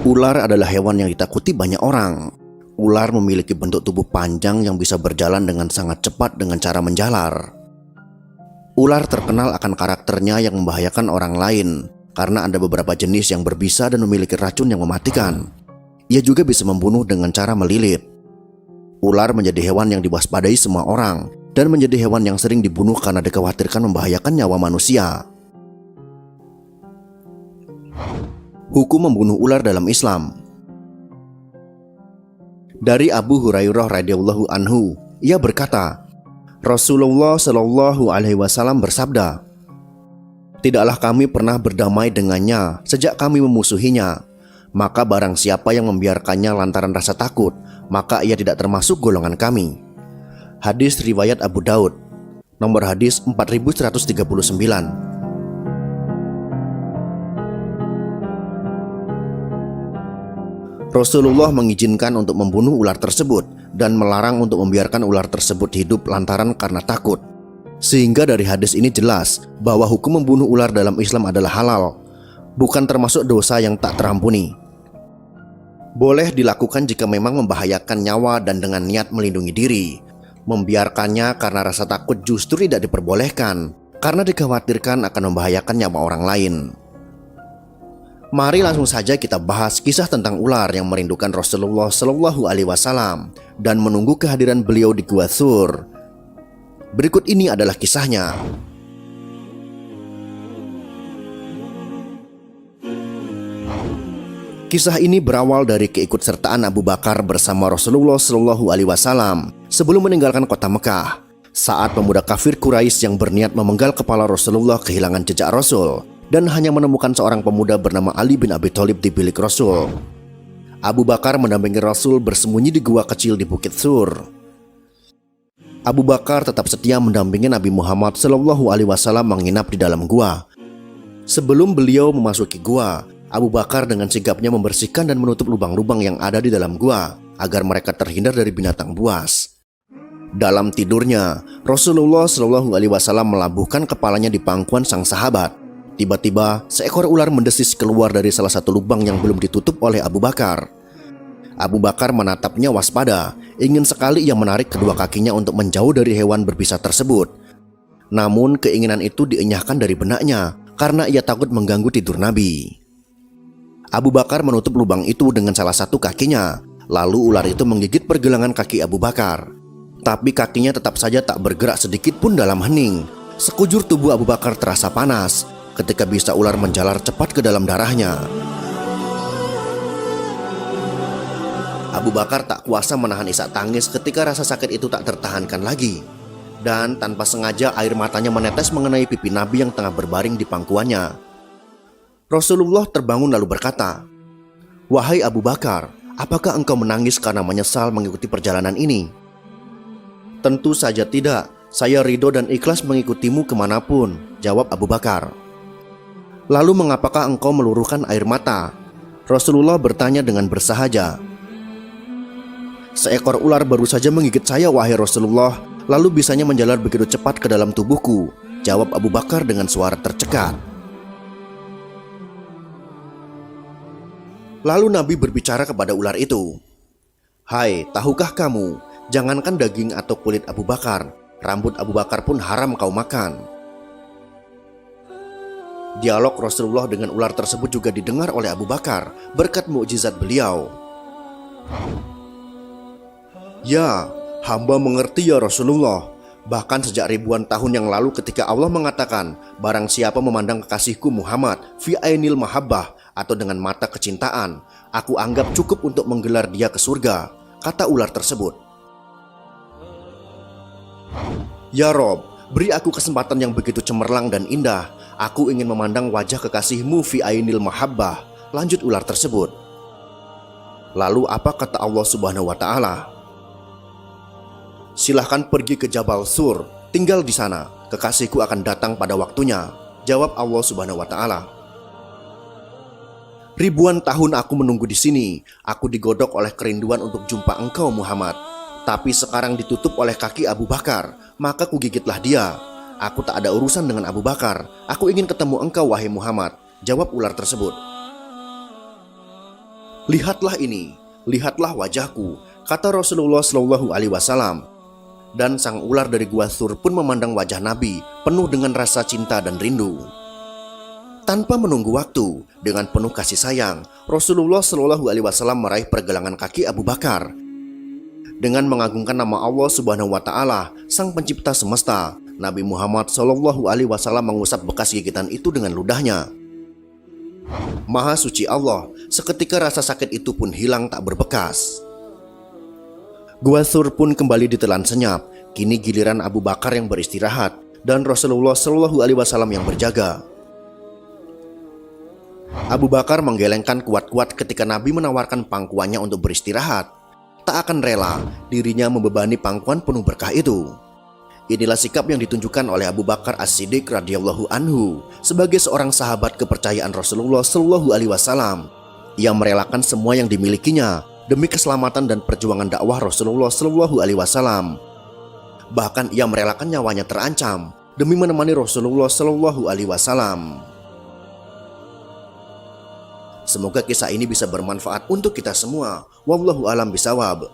Ular adalah hewan yang ditakuti banyak orang. Ular memiliki bentuk tubuh panjang yang bisa berjalan dengan sangat cepat dengan cara menjalar. Ular terkenal akan karakternya yang membahayakan orang lain karena ada beberapa jenis yang berbisa dan memiliki racun yang mematikan. Ia juga bisa membunuh dengan cara melilit. Ular menjadi hewan yang diwaspadai semua orang dan menjadi hewan yang sering dibunuh karena dikhawatirkan membahayakan nyawa manusia. Hukum membunuh ular dalam Islam. Dari Abu Hurairah radhiyallahu anhu, ia berkata, Rasulullah shallallahu alaihi wasallam bersabda, "Tidaklah kami pernah berdamai dengannya sejak kami memusuhinya. Maka barang siapa yang membiarkannya lantaran rasa takut, maka ia tidak termasuk golongan kami." Hadis riwayat Abu Daud, nomor hadis 4139. Rasulullah mengizinkan untuk membunuh ular tersebut dan melarang untuk membiarkan ular tersebut hidup lantaran karena takut. Sehingga dari hadis ini jelas bahwa hukum membunuh ular dalam Islam adalah halal, bukan termasuk dosa yang tak terampuni. Boleh dilakukan jika memang membahayakan nyawa dan dengan niat melindungi diri. Membiarkannya karena rasa takut justru tidak diperbolehkan, karena dikhawatirkan akan membahayakan nyawa orang lain. Mari langsung saja kita bahas kisah tentang ular yang merindukan Rasulullah Shallallahu Alaihi Wasallam dan menunggu kehadiran beliau di Gua Thur. Berikut ini adalah kisahnya. Kisah ini berawal dari keikutsertaan Abu Bakar bersama Rasulullah Shallallahu Alaihi Wasallam sebelum meninggalkan kota Mekah. Saat pemuda kafir Quraisy yang berniat memenggal kepala Rasulullah kehilangan jejak Rasul dan hanya menemukan seorang pemuda bernama Ali bin Abi Thalib di bilik Rasul. Abu Bakar mendampingi Rasul bersembunyi di gua kecil di Bukit Thur. Abu Bakar tetap setia mendampingi Nabi Muhammad Shallallahu Alaihi Wasallam menginap di dalam gua. Sebelum beliau memasuki gua, Abu Bakar dengan sigapnya membersihkan dan menutup lubang-lubang yang ada di dalam gua agar mereka terhindar dari binatang buas. Dalam tidurnya, Rasulullah Shallallahu Alaihi Wasallam melabuhkan kepalanya di pangkuan sang sahabat. Tiba-tiba, seekor ular mendesis keluar dari salah satu lubang yang belum ditutup oleh Abu Bakar. Abu Bakar menatapnya waspada, ingin sekali ia menarik kedua kakinya untuk menjauh dari hewan berbisa tersebut. Namun keinginan itu dienyahkan dari benaknya karena ia takut mengganggu tidur Nabi. Abu Bakar menutup lubang itu dengan salah satu kakinya, lalu ular itu menggigit pergelangan kaki Abu Bakar. Tapi kakinya tetap saja tak bergerak sedikit pun dalam hening. Sekujur tubuh Abu Bakar terasa panas ketika bisa ular menjalar cepat ke dalam darahnya. Abu Bakar tak kuasa menahan isak tangis ketika rasa sakit itu tak tertahankan lagi. Dan tanpa sengaja air matanya menetes mengenai pipi Nabi yang tengah berbaring di pangkuannya. Rasulullah terbangun lalu berkata, "Wahai Abu Bakar, apakah engkau menangis karena menyesal mengikuti perjalanan ini?" "Tentu saja tidak, saya ridho dan ikhlas mengikutimu kemanapun," jawab Abu Bakar. "Lalu mengapakah engkau meluruhkan air mata?" Rasulullah bertanya dengan bersahaja. "Seekor ular baru saja menggigit saya, wahai Rasulullah, lalu bisanya menjalar begitu cepat ke dalam tubuhku," jawab Abu Bakar dengan suara tercekat. Lalu Nabi berbicara kepada ular itu, "Hai, tahukah kamu, jangankan daging atau kulit Abu Bakar, rambut Abu Bakar pun haram kau makan." Dialog Rasulullah dengan ular tersebut juga didengar oleh Abu Bakar berkat mukjizat beliau. "Ya, hamba mengerti ya Rasulullah. Bahkan sejak ribuan tahun yang lalu ketika Allah mengatakan, barang siapa memandang kekasihku Muhammad fi ainil mahabbah atau dengan mata kecintaan, aku anggap cukup untuk menggelar dia ke surga," kata ular tersebut. "Ya Rob, beri aku kesempatan yang begitu cemerlang dan indah. Aku ingin memandang wajah kekasihmu fi ainil mahabbah," lanjut ular tersebut. Lalu apa kata Allah Subhanahu wa Ta'ala? "Silahkan pergi ke Jabal Thur, tinggal di sana. Kekasihku akan datang pada waktunya," jawab Allah Subhanahu wa Ta'ala. Ribuan tahun aku menunggu di sini. Aku digodok oleh kerinduan untuk jumpa engkau Muhammad. Tapi sekarang ditutup oleh kaki Abu Bakar, maka kugigitlah dia. Aku tak ada urusan dengan Abu Bakar. Aku ingin ketemu engkau wahai Muhammad, jawab ular tersebut. Lihatlah ini, lihatlah wajahku, kata Rasulullah Shallallahu Alaihi Wasallam. Dan sang ular dari Gua Thur pun memandang wajah Nabi penuh dengan rasa cinta dan rindu. Tanpa menunggu waktu, dengan penuh kasih sayang, Rasulullah Shallallahu Alaihi Wasallam meraih pergelangan kaki Abu Bakar. Dengan mengagungkan nama Allah Subhanahu Wa Taala, Sang Pencipta semesta, Nabi Muhammad Shallallahu Alaihi Wasallam mengusap bekas gigitan itu dengan ludahnya. Maha suci Allah, seketika rasa sakit itu pun hilang tak berbekas. Gua Thur pun kembali ditelan senyap. Kini giliran Abu Bakar yang beristirahat dan Rasulullah Shallallahu Alaihi Wasallam yang berjaga. Abu Bakar menggelengkan kuat-kuat ketika Nabi menawarkan pangkuannya untuk beristirahat. Tak akan rela dirinya membebani pangkuan penuh berkah itu. Inilah sikap yang ditunjukkan oleh Abu Bakar As-Siddiq radhiyallahu anhu sebagai seorang sahabat kepercayaan Rasulullah Shallallahu Alaihi Wasallam. Ia merelakan semua yang dimilikinya demi keselamatan dan perjuangan dakwah Rasulullah Shallallahu Alaihi Wasallam. Bahkan ia merelakan nyawanya terancam demi menemani Rasulullah Shallallahu Alaihi Wasallam. Semoga kisah ini bisa bermanfaat untuk kita semua. Wallahu a'lam bishawab.